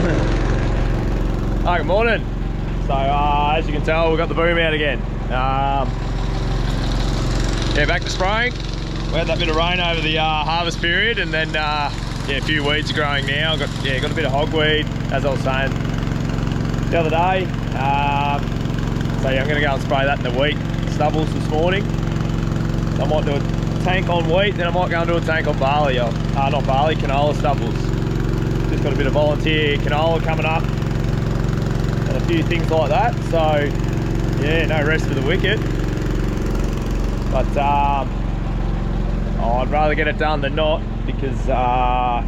Hi, good morning. So as you can tell, we've got the boom out again. Yeah, back to spraying. We had that bit of rain over the harvest period, and then yeah, a few weeds are growing now. Got a bit of hogweed, as I was saying the other day. So yeah, I'm going to go and spray that in the wheat stubbles this morning. I might do a tank on wheat, then I might go and do a tank on barley. Not barley, canola stubbles. Just got a bit of volunteer canola coming up, and a few things like that. So yeah, no rest for the wicked. But I'd rather get it done than not, because try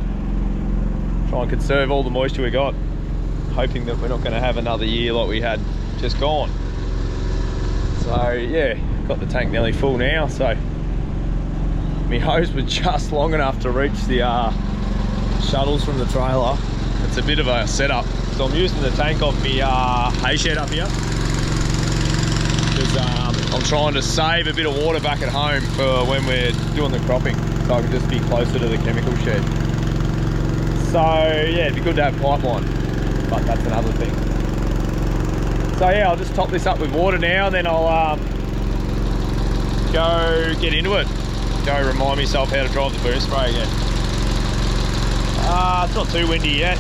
and conserve all the moisture we got, hoping that we're not going to have another year like we had just gone. So yeah, got the tank nearly full now. So my hose was just long enough to reach the shuttles from the trailer. It's a bit of a setup, so I'm using the tank off my hay shed up here, because I'm trying to save a bit of water back at home for when we're doing the cropping, so I can just be closer to the chemical shed. So yeah, it'd be good to have pipeline, but that's another thing. So yeah, I'll just top this up with water now, and then I'll go get into it. Go remind myself how to drive the boom spray again. It's not too windy yet.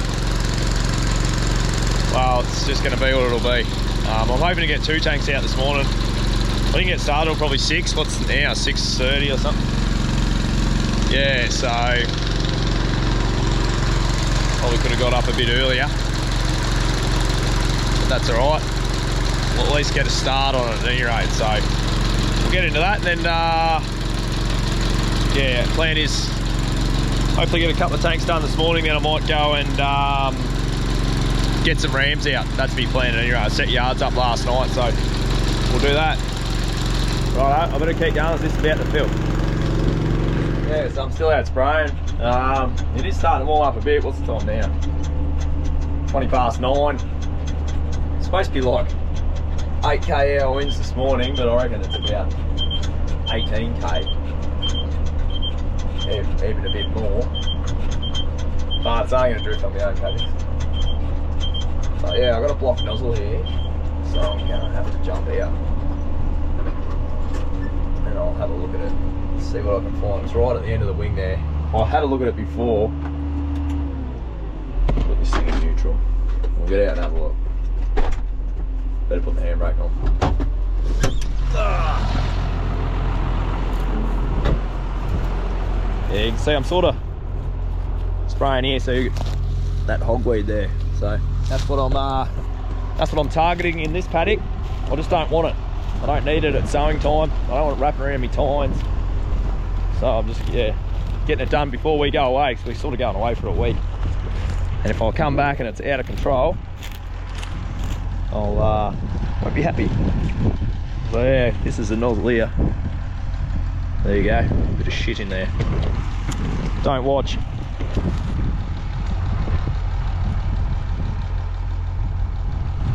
Well, it's just going to be what it'll be. I'm hoping to get 2 tanks out this morning. I didn't get started till probably 6. What's it now? 6:30 or something? Yeah, so probably could have got up a bit earlier, but that's all right. We'll at least get a start on it at any rate. So we'll get into that, and then yeah, plan is hopefully get a couple of tanks done this morning. Then I might go and get some rams out. That's me plan at any rate. I set yards up last night, so we'll do that. Right, I better keep going, as this is about to fill. Yeah, so I'm still out spraying. It is starting to warm up a bit. What's the time now? 9:20. It's supposed to be like 8k hour winds this morning, but I reckon it's about 18k. Even a bit more. But it's only going to drift on my own paddocks. So yeah, I've got a block nozzle here, so I'm going to have to jump out. And I'll have a look at it, see what I can find. It's right at the end of the wing there. I had a look at it before. Put this thing in neutral. We'll get out and have a look. Better put the handbrake on. Yeah, you can see I'm sort of spraying here, so you get that hogweed there. So that's what I'm targeting in this paddock. I just don't want it. I don't need it at sowing time. I don't want it wrapping around my tines. So I'm just, yeah, getting it done before we go away, because we're sort of going away for a week. And if I come back and it's out of control, I'll won't be happy. So yeah, this is the nozzle here. There you go, bit of shit in there. Don't watch.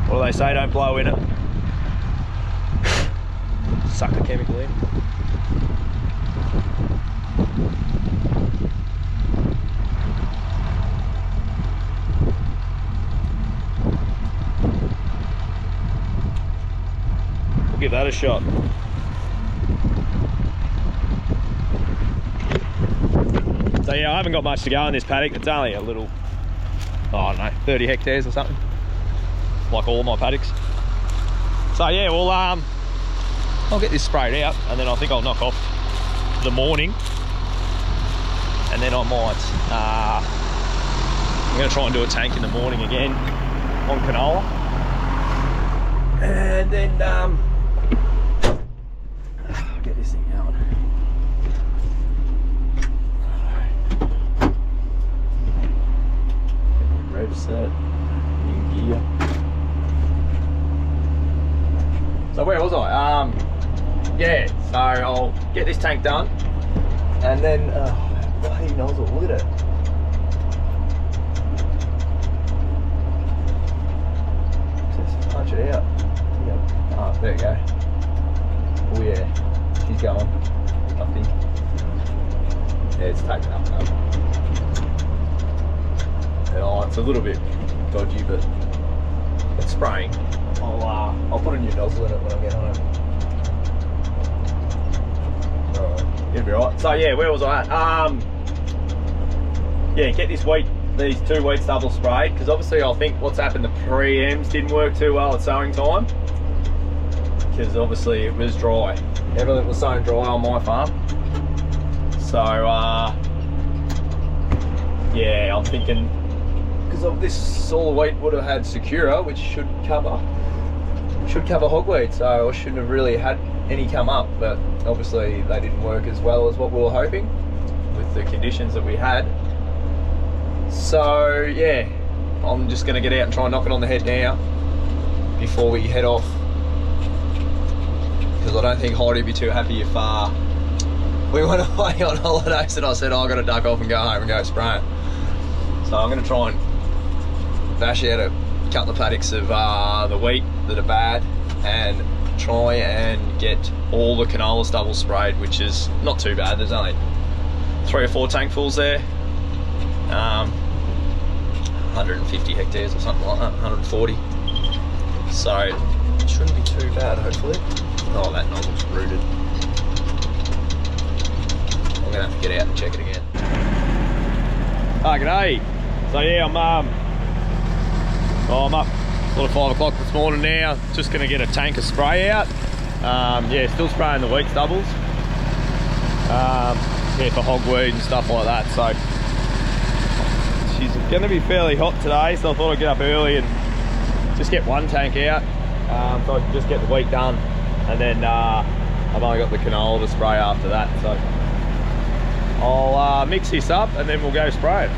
What do they say? Don't blow in it. Suck the chemical in. We'll give that a shot. So yeah, I haven't got much to go in this paddock. It's only a little, I don't know, 30 hectares or something, like all my paddocks. So yeah, well, I'll get this sprayed out, and then I think I'll knock off the morning, and then I might, I'm going to try and do a tank in the morning again on canola, and then get this thing going. Rev set, new gear. So where was I? Yeah, so I'll get this tank done, and then bloody nozzle, look at it. Just punch it out. Yeah. Oh, there you go. Oh yeah, she's going, I think. Yeah, it's taken up now. Oh, it's a little bit dodgy, but it's spraying. I'll put a new nozzle in it when I get home. It'll be right. So yeah, where was I at? Yeah, get these two wheat stubbles sprayed, because obviously I think what's happened, the preems didn't work too well at sowing time, because obviously it was dry. Everything was sown dry on my farm. So yeah, I'm thinking, because of this, all the wheat would have had Secura, which should cover hogweed, so I shouldn't have really had any come up, but obviously they didn't work as well as what we were hoping with the conditions that we had. So yeah, I'm just going to get out and try and knock it on the head now before we head off, because I don't think Heidi would be too happy if we went away on holidays and I said, I've got to duck off and go home and go spray it. So I'm going to try and bash out a couple of paddocks of the wheat that are bad and try and get all the canola stubble sprayed, which is not too bad. There's only 3 or 4 tankfuls there. 150 hectares or something like that, 140. So it shouldn't be too bad, hopefully. Oh, that nozzle's rooted. I'm gonna have to get out and check it again. Ah, g'day. So yeah, I'm up sort of 5 o'clock this morning now. Just gonna get a tank of spray out. Yeah, still spraying the wheat stubbles. Yeah, for hogweed and stuff like that. So she's gonna be fairly hot today, so I thought I'd get up early and just get one tank out, so I can just get the wheat done, and then I've only got the canola to spray after that. So I'll mix this up and then we'll go spray it.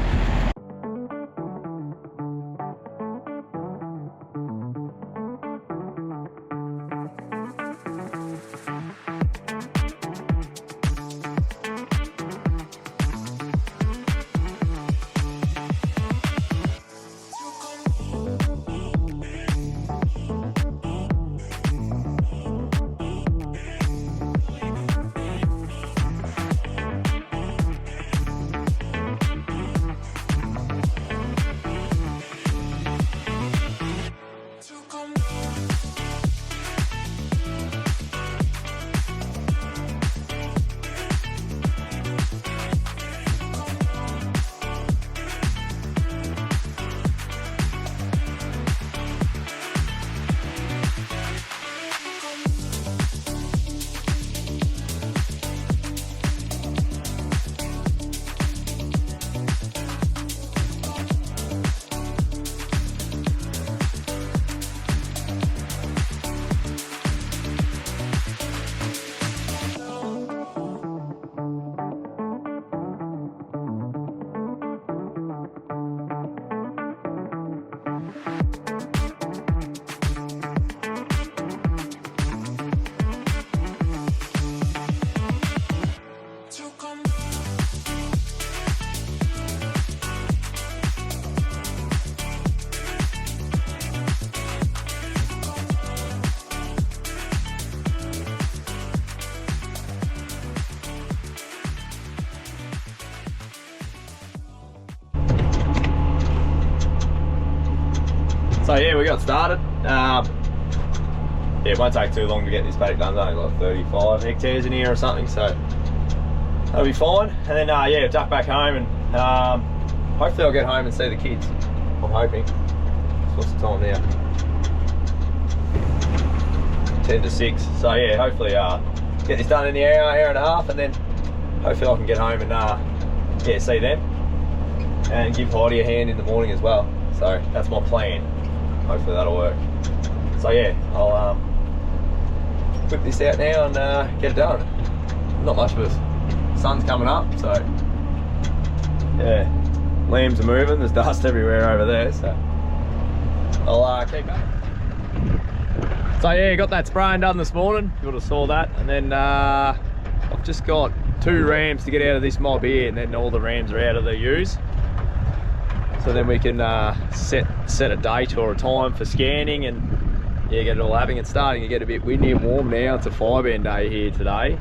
So yeah, we got started. Yeah, it won't take too long to get this paddock done. There's only like 35 hectares in here or something, so that'll be fine. And then yeah, duck back home, and hopefully I'll get home and see the kids. I'm hoping. So what's the time now? 10 to 6. So yeah, hopefully get this done in the hour and a half, and then hopefully I can get home and yeah, see them and give Heidi a hand in the morning as well. So that's my plan. Hopefully that'll work. So yeah, I'll whip this out now and get it done. Not much of it. Sun's coming up, so yeah, lambs are moving. There's dust everywhere over there, so I'll keep going. So yeah, got that spraying done this morning. You would have saw that, and then I've just got 2 rams to get out of this mob here, and then all the rams are out of the ewes. So then we can set a date or a time for scanning, and yeah, get it all happening. It's starting to get a bit windy and warm now. It's a fibre day here today.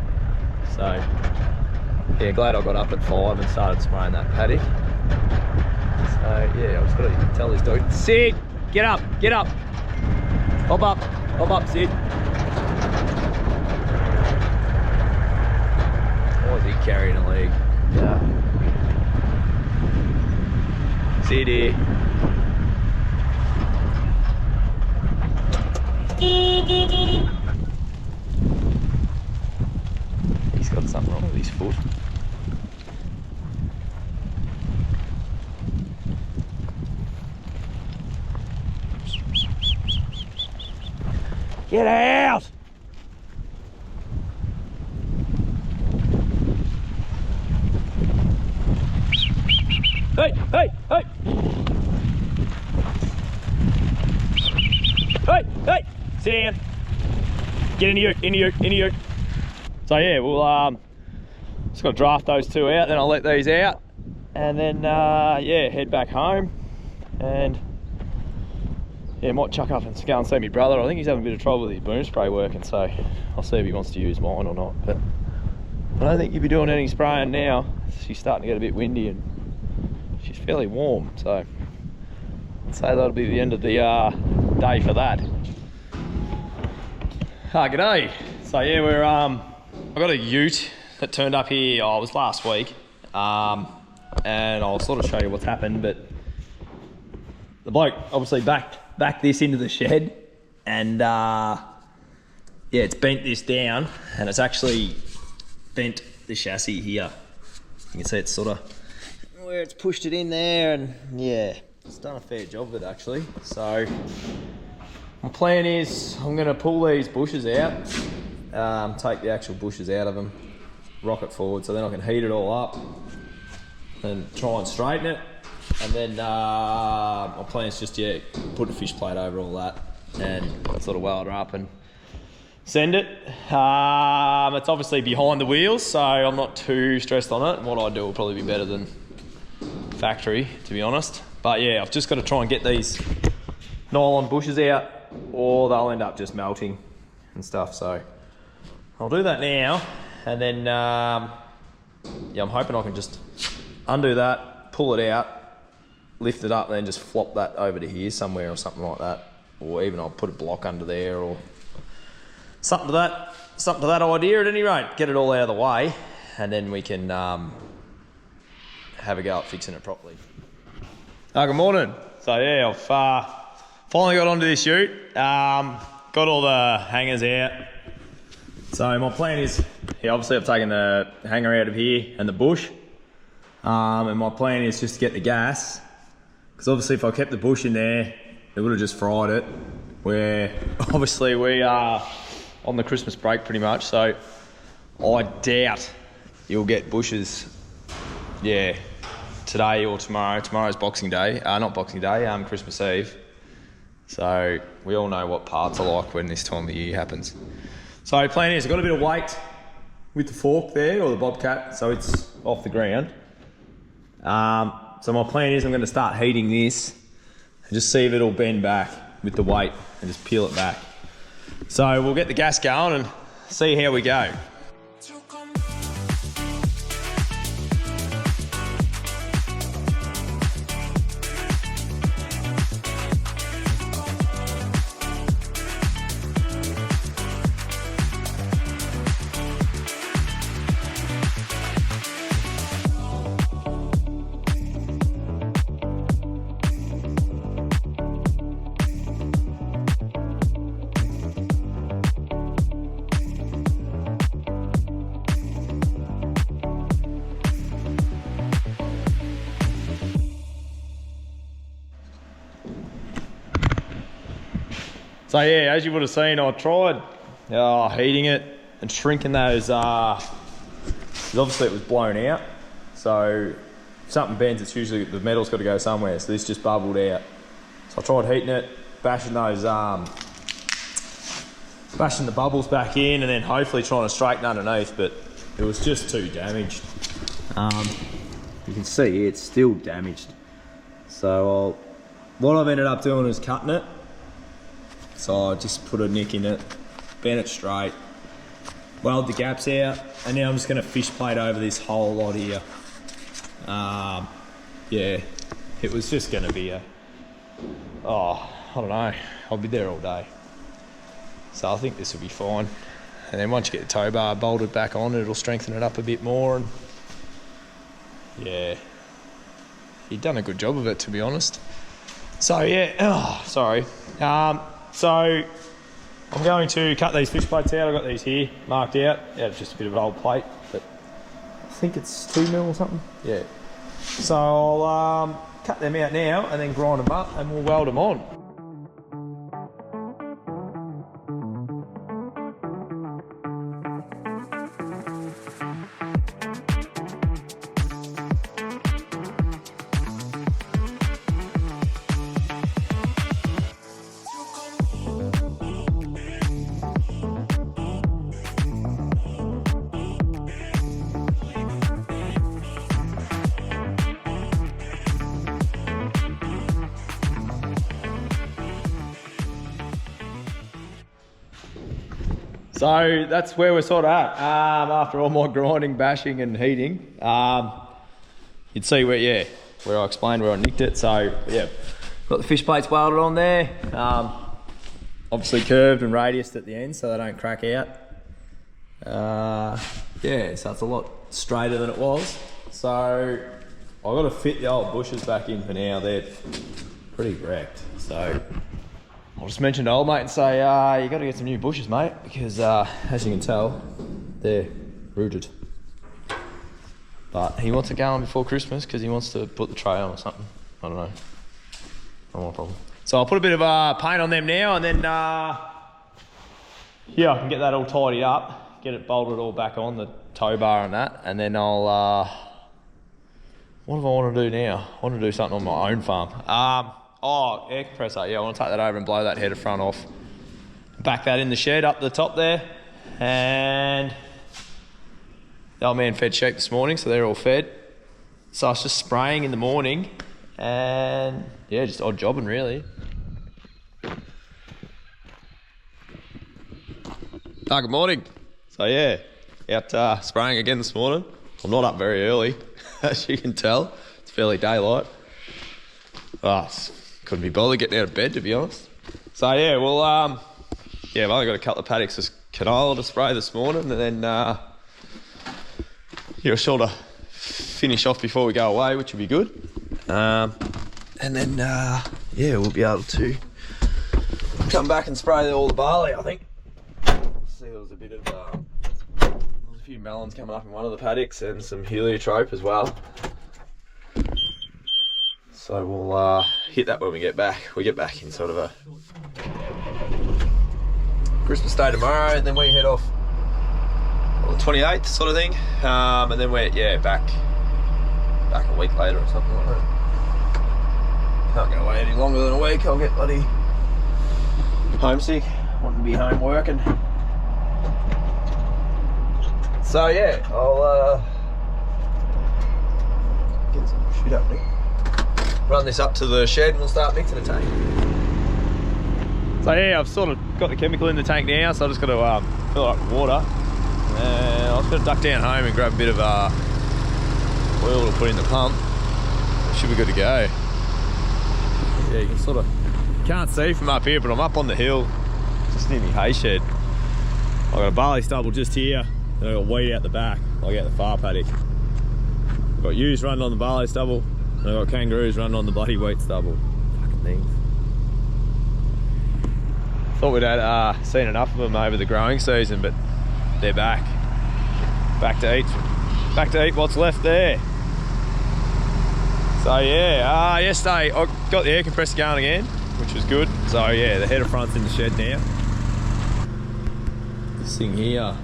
So yeah, glad I got up at 5 and started spraying that paddock. So Yeah, I've just got to tell this dude, Sid, get up, hop up, Sid. Why is he carrying a leg? Yeah. Sid here. He's got something wrong with his foot. Get out! Hey! Hey! Hey! Hey! Hey! Sit down. Get in you. So yeah, we'll just got to draft those two out, then I'll let these out, and then yeah, head back home, and yeah, might chuck up and go and see my brother. I think he's having a bit of trouble with his boom spray working, so I'll see if he wants to use mine or not. But I don't think you'll be doing any spraying now. She's starting to get a bit windy and she's fairly warm, so I'd say that'll be the end of the day for that. G'day. So yeah, we're I got a ute that turned up here. It was last week, and I'll sort of show you what's happened. But the bloke obviously backed this into the shed, and yeah, it's bent this down, and it's actually bent the chassis here. You can see it's sort of where it's pushed it in there, and yeah, it's done a fair job of it actually. So my plan is I'm going to pull these bushes out, take the actual bushes out of them, rock it forward, so then I can heat it all up and try and straighten it. And then my plan is just, yeah, put a fish plate over all that and sort of weld it up and send it. It's obviously behind the wheels, so I'm not too stressed on it. And what I do will probably be better than factory, to be honest. But yeah, I've just got to try and get these nylon bushes out, or they'll end up just melting and stuff. So I'll do that now, and then yeah, I'm hoping I can just undo that, pull it out, lift it up, and then just flop that over to here somewhere or something like that, or even I'll put a block under there or something to that idea. At any rate, get it all out of the way, and then we can have a go at fixing it properly. Good morning. So yeah, I've finally got onto this ute, got all the hangers out. So my plan is, yeah, obviously I've taken the hanger out of here and the bush, and my plan is just to get the gas, because obviously if I kept the bush in there, it would have just fried it, where obviously we are on the Christmas break pretty much, so I doubt you'll get bushes, yeah, today or tomorrow. Tomorrow's Boxing Day, not Boxing Day, Christmas Eve. So we all know what parts are like when this time of year happens. So the plan is, I've got a bit of weight with the fork there, or the bobcat, so it's off the ground. So my plan is I'm going to start heating this and just see if it'll bend back with the weight and just peel it back. So we'll get the gas going and see how we go. So yeah, as you would have seen, I tried heating it and shrinking those, because obviously it was blown out. So if something bends, it's usually, the metal's got to go somewhere. So this just bubbled out. So I tried heating it, bashing those, bashing the bubbles back in, and then hopefully trying to straighten underneath, but it was just too damaged. You can see it's still damaged. So what I've ended up doing is cutting it. So I just put a nick in it, bend it straight, weld the gaps out, and now I'm just going to fish plate over this whole lot here. Yeah, it was just going to be I don't know, I'll be there all day. So I think this will be fine. And then once you get the tow bar bolted back on, it'll strengthen it up a bit more. And yeah, you've done a good job of it, to be honest. So yeah, sorry. So I'm going to cut these fish plates out. I've got these here marked out. Yeah, just a bit of an old plate, but I think it's 2 mil or something. Yeah. So I'll cut them out now and then grind them up and we'll weld them on. So that's where we're sort of at. After all my grinding, bashing and heating, you'd see where I explained where I nicked it. So yeah, got the fish plates welded on there. Obviously curved and radiused at the end so they don't crack out. Yeah, so it's a lot straighter than it was. So I've got to fit the old bushes back in for now. They're pretty wrecked. So I'll just mention to old mate and say, you got to get some new bushes, mate, because as you can tell, they're rooted. But he wants it going before Christmas because he wants to put the tray on or something. I don't know. Not my problem. So I'll put a bit of paint on them now, and then yeah, I can get that all tidied up, get it bolted all back on, the tow bar and that, and then I'll what do I want to do now? I want to do something on my own farm. Oh, air compressor. Yeah, I want to take that over and blow that header front off. Back that in the shed up the top there. And the old man fed sheep this morning, so they're all fed. So I was just spraying in the morning. And yeah, just odd jobbing really. Good morning. So yeah, out spraying again this morning. I'm not up very early, as you can tell. It's fairly daylight. Couldn't be bothered getting out of bed, to be honest. So yeah, well, yeah, I've only got a couple of paddocks of canola to spray this morning, and then yeah, sort of finish off before we go away, which will be good. And then yeah, we'll be able to come back and spray all the barley, I think. See, there was a bit of there was a few melons coming up in one of the paddocks and some heliotrope as well. So we'll hit that when we get back. We get back in sort of a Christmas Day tomorrow, and then we head off on the 28th sort of thing. And then we're back a week later or something like that. Can't get away any longer than a week. I'll get bloody homesick, wanting to be home working. So yeah, I'll get some shit up there. Run this up to the shed and we'll start mixing the tank. So yeah, I've sort of got the chemical in the tank now, so I just got to fill it up with water. And I was going to duck down home and grab a bit of oil to put in the pump. It should be good to go. Yeah, you can sort of, can't see from up here, but I'm up on the hill, just near my hay shed. I've got a barley stubble just here, and I've got wheat out the back, like out the far paddock. I've got ewes running on the barley stubble, and I've got kangaroos running on the bloody wheat stubble. Fucking things. Thought we'd had seen enough of them over the growing season, but they're back. Back to eat what's left there. So yeah, yesterday I got the air compressor going again, which was good. So yeah, the header front's in the shed now. This thing here, I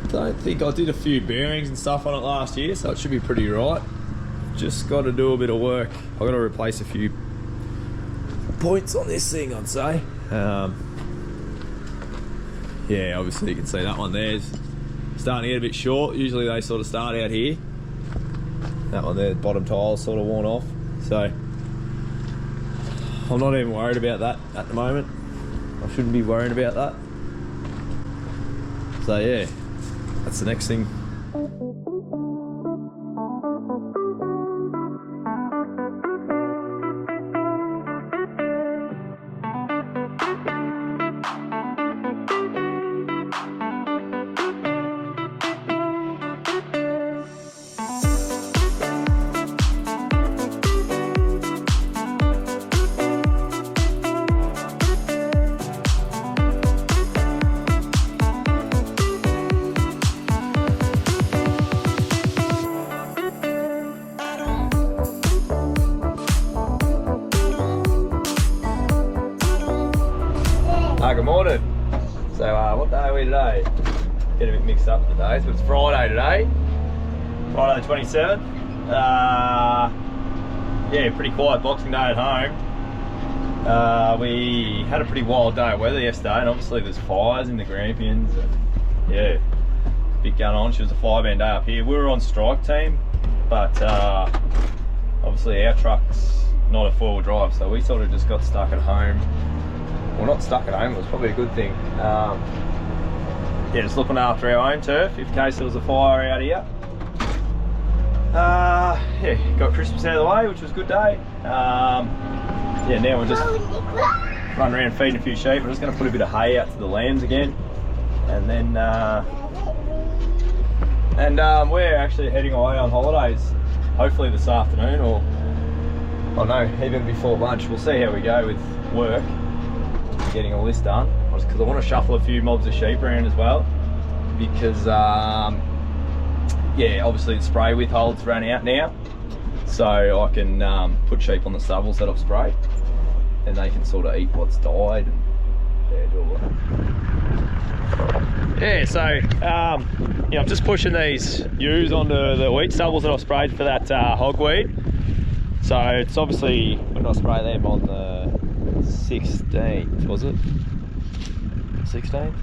don't think I did a few bearings and stuff on it last year, so it should be pretty right. Just got to do a bit of work. I've got to replace a few points on this thing, I'd say. Yeah, obviously you can see that one there's starting to get a bit short. Usually they sort of start out here. That one there, the bottom tile's sort of worn off. So I'm not even worried about that at the moment. I shouldn't be worrying about that. So yeah, that's the next thing. Good morning. So what day are we today? Get a bit mixed up today, so it's Friday today. Friday the 27th. Yeah, pretty quiet Boxing Day at home. We had a pretty wild day of weather yesterday, and obviously there's fires in the Grampians. And yeah, bit going on. She was a five-man day up here. We were on strike team, but obviously our truck's not a four-wheel drive, so we sort of just got stuck at home. Well, not stuck at home, it was probably a good thing. Yeah, just looking after our own turf in case there was a fire out here. Yeah, got Christmas out of the way, which was a good day. Yeah, now we're just running around feeding a few sheep. We're just going to put a bit of hay out to the lambs again, and then we're actually heading away on holidays, hopefully this afternoon, or I don't know, even before lunch. We'll see how we go with work, getting all this done, because I want to shuffle a few mobs of sheep around as well, because yeah, obviously the spray withhold's run out now, so I can put sheep on the stubbles that I've sprayed, and they can sort of eat what's died and yeah, do all that. Yeah, so yeah, I'm just pushing these ewes onto the wheat stubbles that I've sprayed for that hogweed. So it's obviously, when I sprayed them on the 16th, was it? 16th?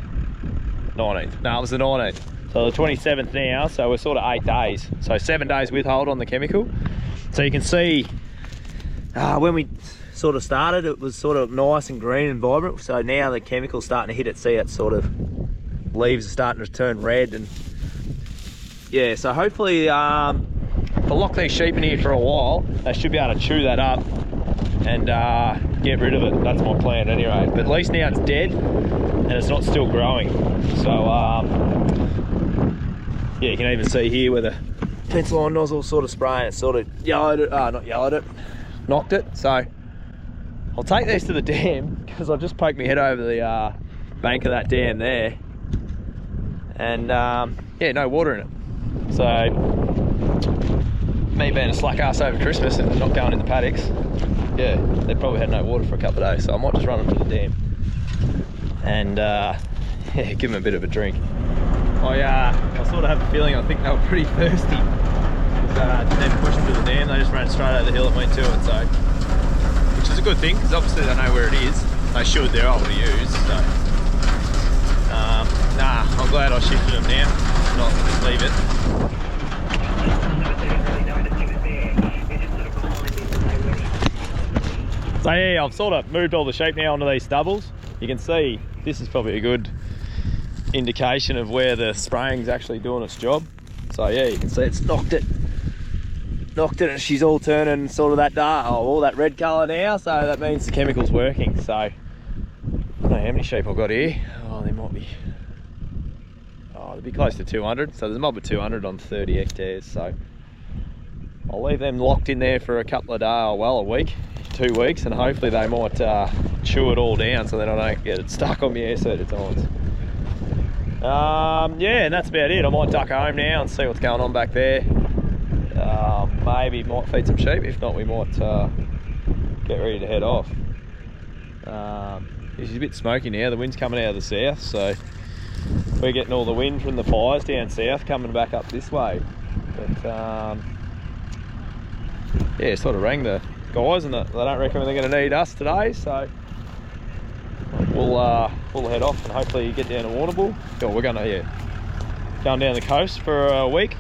19th. No, it was the 19th. So the 27th now, so we're sort of 8 days. So 7 days withhold on the chemical. So you can see when we sort of started, it was sort of nice and green and vibrant. So now the chemical's starting to hit it. See, it's sort of, leaves are starting to turn red. And yeah, so hopefully, if I lock these sheep in here for a while, they should be able to chew that up and get rid of it. That's my plan anyway. But at least now it's dead and it's not still growing. So yeah, you can even see here where the fence line nozzle sort of spraying, it sort of yellowed it, not yellowed it, knocked it. So I'll take these to the dam, because I've just poked my head over the bank of that dam there, and yeah, no water in it. So me being a slack ass over Christmas and not going in the paddocks, yeah, they probably had no water for a couple of days, so I might just run them to the dam and yeah, give them a bit of a drink. I sort of have a feeling, I think they were pretty thirsty. Then pushed them to the dam, they just ran straight over the hill and went to it, so, which is a good thing, because obviously they know where it is. They should, they're able to use, so. Nah, I'm glad I shifted them now, not just leave it. So yeah, I've sort of moved all the sheep now onto these stubbles. You can see, this is probably a good indication of where the spraying's actually doing its job. So yeah, you can see it's knocked it, and she's all turning sort of that dark, all that red colour now, so that means the chemical's working. So I don't know how many sheep I've got here. Oh, there might be, they'll be close to 200. So there's a mob of 200 on 30 hectares, so I'll leave them locked in there for a couple of days, well, a week, 2 weeks, and hopefully they might chew it all down so then I don't get it stuck on my air certain times. Yeah, and that's about it. I might duck home now and see what's going on back there. Maybe might feed some sheep. If not, we might get ready to head off. It's a bit smoky now. The wind's coming out of the south, so we're getting all the wind from the fires down south coming back up this way. But yeah, sort of rang the guys, and they don't reckon they're going to need us today, so we'll head off and hopefully get down to Warrnambool. Oh, we're going to going down the coast for a week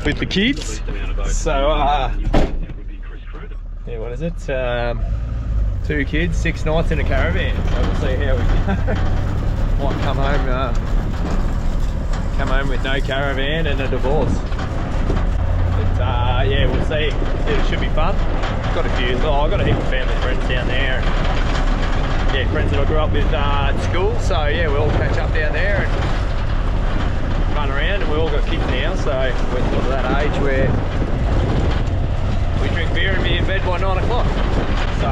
with the kids. So yeah, what is it? 2 kids, 6 nights in a caravan. So we'll see how we go. Might come home with no caravan and a divorce. But yeah, we'll see. It should be fun. Got a few. Oh, I've got a heap of family friends down there. Yeah, friends that I grew up with at school, so yeah, we'll all catch up down there and run around, and we all got kids now, so we're sort of that age where we drink beer and be in bed by 9 o'clock, so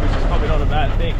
which is probably not a bad thing.